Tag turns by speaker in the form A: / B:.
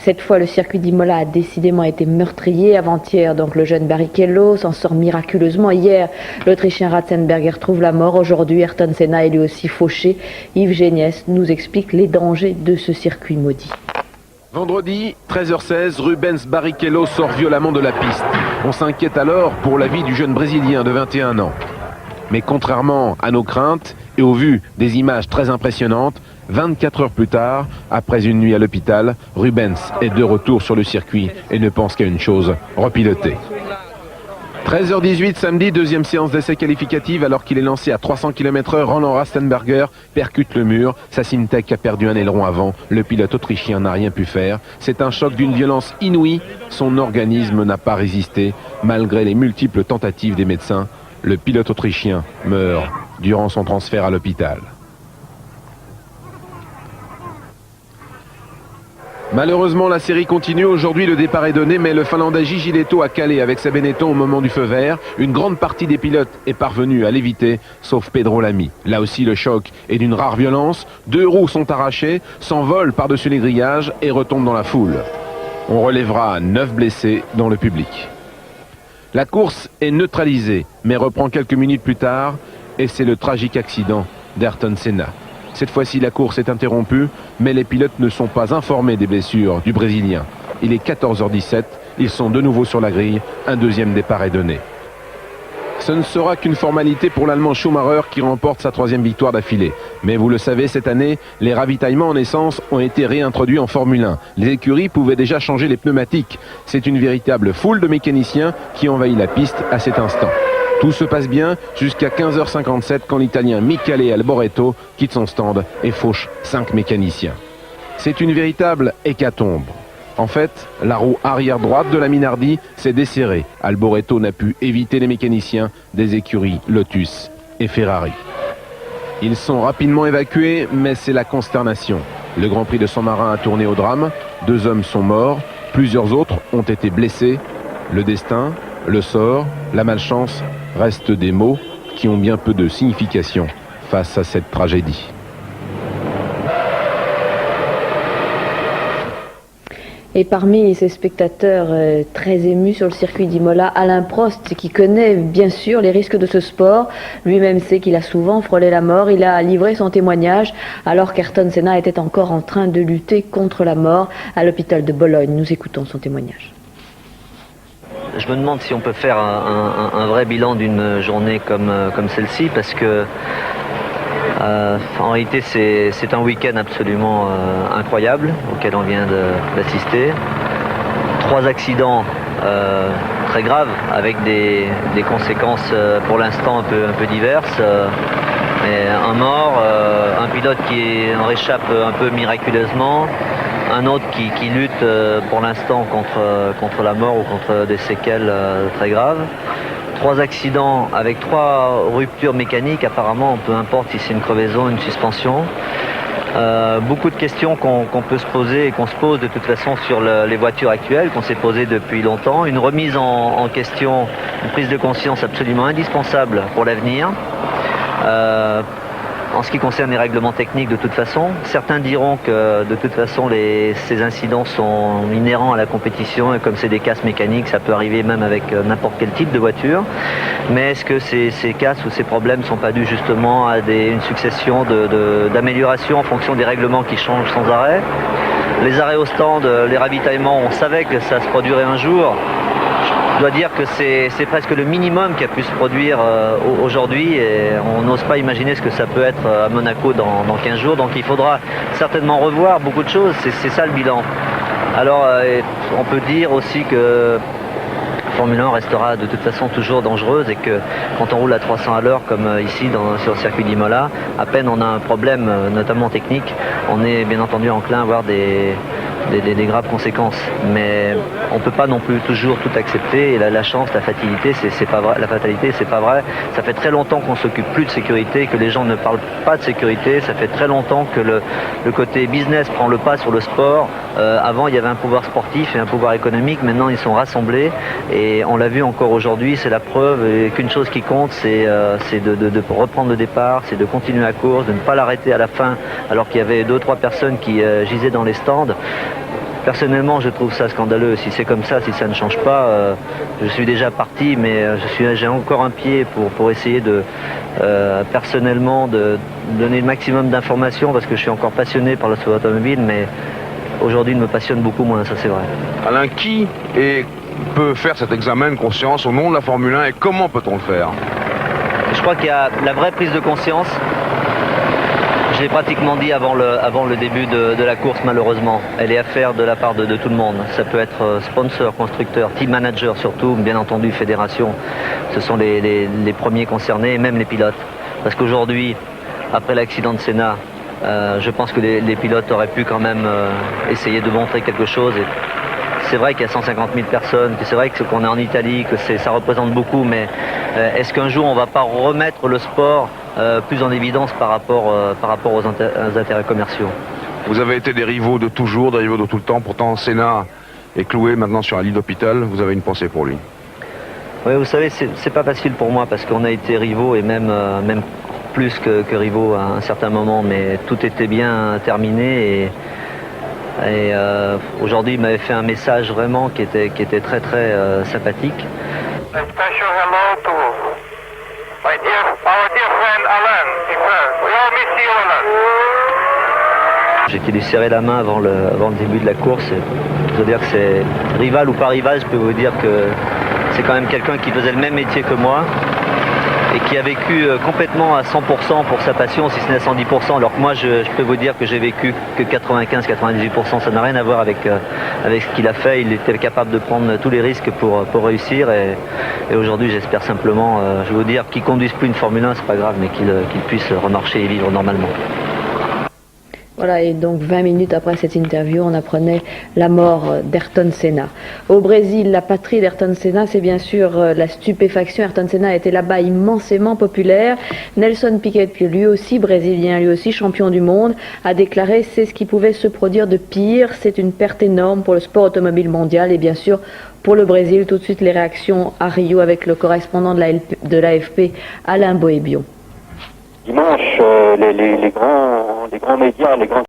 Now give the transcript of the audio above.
A: Cette fois, le circuit d'Imola a décidément été meurtrier. Avant-hier, donc le jeune Barrichello s'en sort miraculeusement. Hier, l'Autrichien Ratzenberger trouve la mort. Aujourd'hui, Ayrton Senna est lui aussi fauché. Yves Géniès nous explique les dangers de ce circuit maudit.
B: Vendredi, 13h16, Rubens Barrichello sort violemment de la piste. On s'inquiète alors pour la vie du jeune Brésilien de 21 ans. Mais contrairement à nos craintes et au vu des images très impressionnantes, 24 heures plus tard, après une nuit à l'hôpital, Rubens est de retour sur le circuit et ne pense qu'à une chose, repiloter. 13h18 samedi, deuxième séance d'essai qualificative alors qu'il est lancé à 300 km/h. Roland Ratzenberger percute le mur. Sa Simtek a perdu un aileron avant. Le pilote autrichien n'a rien pu faire. C'est un choc d'une violence inouïe. Son organisme n'a pas résisté malgré les multiples tentatives des médecins. Le pilote autrichien meurt durant son transfert à l'hôpital. Malheureusement, la série continue. Aujourd'hui, le départ est donné, mais le Finlandais Gigi Lehto a calé avec sa Benetton au moment du feu vert. Une grande partie des pilotes est parvenue à l'éviter, sauf Pedro Lamy. Là aussi, le choc est d'une rare violence. 2 roues sont arrachées, s'envolent par-dessus les grillages et retombent dans la foule. On relèvera 9 blessés dans le public. La course est neutralisée, mais reprend quelques minutes plus tard, et c'est le tragique accident d'Ayrton Senna. Cette fois-ci, la course est interrompue, mais les pilotes ne sont pas informés des blessures du Brésilien. Il est 14h17, ils sont de nouveau sur la grille, un deuxième départ est donné. Ce ne sera qu'une formalité pour l'Allemand Schumacher qui remporte sa 3e victoire d'affilée. Mais vous le savez, cette année, les ravitaillements en essence ont été réintroduits en Formule 1. Les écuries pouvaient déjà changer les pneumatiques. C'est une véritable foule de mécaniciens qui envahit la piste à cet instant. Tout se passe bien jusqu'à 15h57 quand l'Italien Michele Alboreto quitte son stand et fauche 5 mécaniciens. C'est une véritable hécatombe. En fait, la roue arrière droite de la Minardi s'est desserrée. Alboreto n'a pu éviter les mécaniciens des écuries Lotus et Ferrari. Ils sont rapidement évacués, mais c'est la consternation. Le Grand Prix de San Martin a tourné au drame. 2 hommes sont morts, plusieurs autres ont été blessés. Le destin, le sort, la malchance restent des mots qui ont bien peu de signification face à cette tragédie.
A: Et parmi ces spectateurs très émus sur le circuit d'Imola, Alain Prost, qui connaît bien sûr les risques de ce sport, lui-même sait qu'il a souvent frôlé la mort. Il a livré son témoignage alors qu'Ayrton Senna était encore en train de lutter contre la mort à l'hôpital de Bologne. Nous écoutons son témoignage.
C: Je me demande si on peut faire un vrai bilan d'une journée comme celle-ci, parce que en réalité c'est un week-end absolument incroyable auquel on vient d'assister. 3 accidents très graves avec des conséquences pour l'instant un peu diverses. Et un mort, un pilote qui en réchappe un peu miraculeusement, un autre qui lutte pour l'instant contre la mort ou contre des séquelles très graves. 3 accidents avec 3 ruptures mécaniques, apparemment, peu importe si c'est une crevaison, une suspension. Beaucoup de questions qu'on peut se poser et qu'on se pose de toute façon sur les voitures actuelles, qu'on s'est posées depuis longtemps. Une remise en question, une prise de conscience absolument indispensable pour l'avenir. En ce qui concerne les règlements techniques, de toute façon, certains diront que de toute façon ces incidents sont inhérents à la compétition et comme c'est des casses mécaniques, ça peut arriver même avec n'importe quel type de voiture. Mais est-ce que ces casses ou ces problèmes ne sont pas dus justement à une succession d'améliorations en fonction des règlements qui changent sans arrêt? Les arrêts au stand, les ravitaillements, on savait que ça se produirait un jour. Je dois dire que c'est presque le minimum qui a pu se produire aujourd'hui et on n'ose pas imaginer ce que ça peut être à Monaco dans 15 jours. Donc il faudra certainement revoir beaucoup de choses, c'est ça le bilan. Alors on peut dire aussi que Formule 1 restera de toute façon toujours dangereuse et que quand on roule à 300 à l'heure comme ici sur le circuit d'Imola, à peine on a un problème notamment technique, on est bien entendu enclin à avoir des graves conséquences, mais on ne peut pas non plus toujours tout accepter et la chance, la fatalité, c'est pas vrai. La fatalité, c'est pas vrai. Ça fait très longtemps qu'on s'occupe plus de sécurité, que les gens ne parlent pas de sécurité. Ça fait très longtemps que le côté business prend le pas sur le sport. Avant, il y avait un pouvoir sportif et un pouvoir économique. Maintenant, ils sont rassemblés et on l'a vu encore aujourd'hui. C'est la preuve qu'une chose qui compte, c'est de reprendre le départ, c'est de continuer la course, de ne pas l'arrêter à la fin alors qu'il y avait 2 ou 3 personnes qui gisaient dans les stands. Personnellement, je trouve ça scandaleux. Si c'est comme ça, si ça ne change pas, je suis déjà parti, mais j'ai encore un pied pour essayer de, personnellement, de donner le maximum d'informations, parce que je suis encore passionné par le sport automobile, mais aujourd'hui, il me passionne beaucoup moins, ça c'est vrai.
D: Alain, qui peut faire cet examen de conscience au nom de la Formule 1 et comment peut-on le faire?
C: Je crois qu'il y a la vraie prise de conscience. Je l'ai pratiquement dit avant le début de la course, malheureusement. Elle est à faire de la part de tout le monde. Ça peut être sponsor, constructeur, team manager surtout, bien entendu fédération. Ce sont les premiers concernés, et même les pilotes. Parce qu'aujourd'hui, après l'accident de Senna, je pense que les pilotes auraient pu quand même essayer de montrer quelque chose. Et c'est vrai qu'il y a 150 000 personnes, que c'est vrai qu'on est en Italie, que ça représente beaucoup, mais est-ce qu'un jour on ne va pas remettre le sport plus en évidence par rapport aux intérêts commerciaux?
D: Vous avez été des rivaux de toujours, des rivaux de tout le temps. Pourtant, Senna est cloué maintenant sur un lit d'hôpital. Vous avez une pensée pour lui?
C: Oui, vous savez, c'est pas facile pour moi parce qu'on a été rivaux et même plus que rivaux à un certain moment, mais tout était bien terminé et aujourd'hui, il m'avait fait un message vraiment qui était très très sympathique.
E: A special hello to our dear friend Alain. We all miss you, Alain.
C: J'ai été lui serrer la main avant le début de la course. Je veux dire que c'est rival ou pas rival, je peux vous dire que c'est quand même quelqu'un qui faisait le même métier que moi et qui a vécu complètement à 100% pour sa passion, si ce n'est à 110%, alors que moi je peux vous dire que j'ai vécu que 95-98%, ça n'a rien à voir avec ce qu'il a fait. Il était capable de prendre tous les risques pour réussir et aujourd'hui j'espère simplement, je veux vous dire, qu'il ne conduise plus une Formule 1, c'est pas grave, mais qu'il puisse remarcher et vivre normalement.
A: Voilà, et donc 20 minutes après cette interview, on apprenait la mort d'Ayrton Senna. Au Brésil, la patrie d'Ayrton Senna, c'est bien sûr la stupéfaction. Ayrton Senna était là-bas immensément populaire. Nelson Piquet, lui aussi brésilien, lui aussi champion du monde, a déclaré « c'est ce qui pouvait se produire de pire, c'est une perte énorme pour le sport automobile mondial » et bien sûr pour le Brésil. Tout de suite les réactions à Rio avec le correspondant de l'AFP, Alain Boébion.
F: Dimanche, les grands médias, les grands